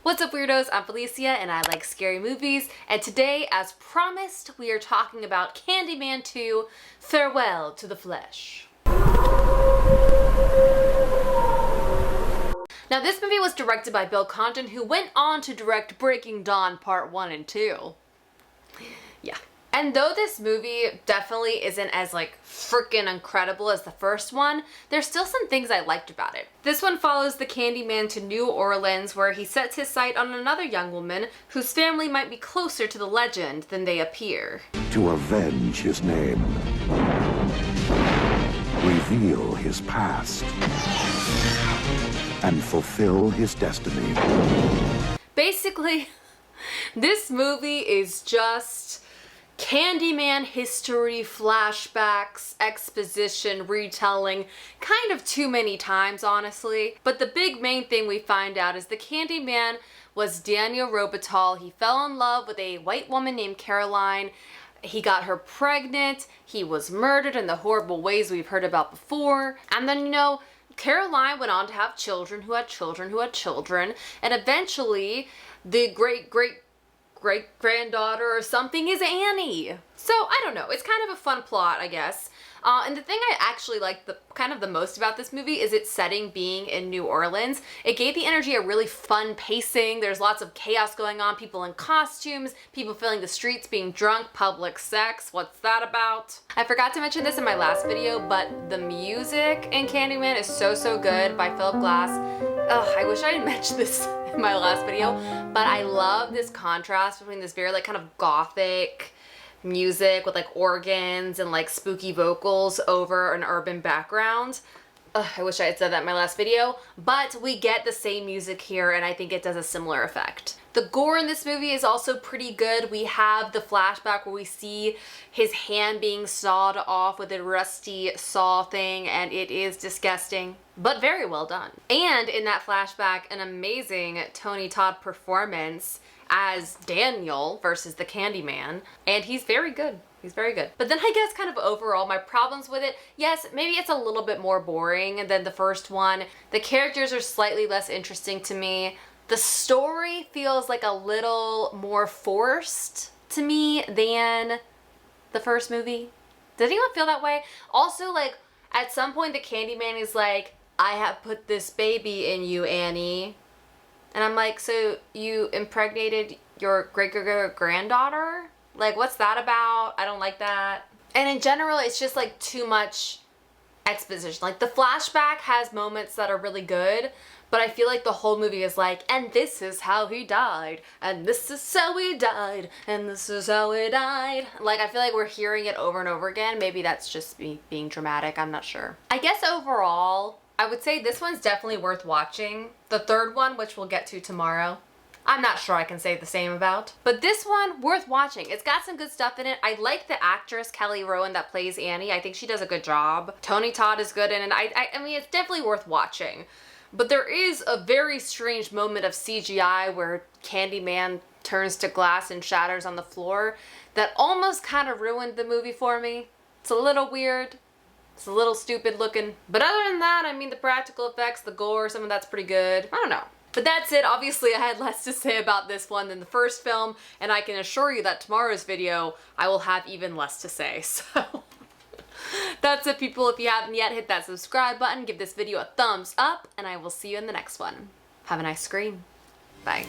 What's up, weirdos? I'm Felicia and I like scary movies, and today, as promised, we are talking about Candyman 2, Farewell to the Flesh. Now, this movie was directed by Bill Condon, who went on to direct Breaking Dawn Part 1 and 2. Yeah. And though this movie definitely isn't as freaking incredible as the first one, there's still some things I liked about it. This one follows the Candyman to New Orleans, where he sets his sight on another young woman whose family might be closer to the legend than they appear. To avenge his name, reveal his past, and fulfill his destiny. Basically, this movie is just Candyman history, flashbacks, exposition, retelling, kind of too many times, honestly. But the big main thing we find out is the Candyman was Daniel Robital. He fell in love with a white woman named Caroline. He got her pregnant. He was murdered in the horrible ways we've heard about before. And then, Caroline went on to have children who had children who had children. And eventually, the great-granddaughter or something is Annie. So, I don't know. It's kind of a fun plot, I guess. And the thing I actually like the most about this movie is its setting being in New Orleans. It gave the energy a really fun pacing. There's lots of chaos going on, people in costumes, people filling the streets, being drunk, public sex. What's that about? I forgot to mention this in my last video, but the music in Candyman is so good by Philip Glass. Ugh, I wish I had mentioned this in my last video, but I love this contrast between this very kind of gothic music with organs and spooky vocals over an urban background. Ugh, I wish I had said that in my last video, but we get the same music here and I think it does a similar effect. The gore in this movie is also pretty good. We have the flashback where we see his hand being sawed off with a rusty saw thing, and it is disgusting, but very well done. And in that flashback, an amazing Tony Todd performance as Daniel versus the Candyman, and he's very good. He's very good. But then I guess kind of overall my problems with it, yes, maybe it's a little bit more boring than the first one. The characters are slightly less interesting to me. The story feels a little more forced to me than the first movie. Did anyone feel that way? Also, at some point the Candyman is like, I have put this baby in you, Annie. And I'm like, so you impregnated your great-granddaughter? What's that about? I don't like that. And in general, it's just too much exposition. The flashback has moments that are really good, but I feel like the whole movie is and this is how he died, and this is how he died, and this is how he died. I feel like we're hearing it over and over again. Maybe that's just me being dramatic. I'm not sure. I guess overall, I would say this one's definitely worth watching. The third one, which we'll get to tomorrow, I'm not sure I can say the same about. But this one, worth watching. It's got some good stuff in it. I like the actress Kelly Rowan that plays Annie. I think she does a good job. Tony Todd is good in it. I mean, it's definitely worth watching. But there is a very strange moment of CGI where Candyman turns to glass and shatters on the floor that almost kind of ruined the movie for me. It's a little weird. It's a little stupid looking. But other than that, I mean, the practical effects, the gore, some of that's pretty good. I don't know. But that's it. Obviously, I had less to say about this one than the first film, and I can assure you that tomorrow's video, I will have even less to say. So that's it, people. If you haven't yet, hit that subscribe button, give this video a thumbs up, and I will see you in the next one. Have a nice scream. Bye.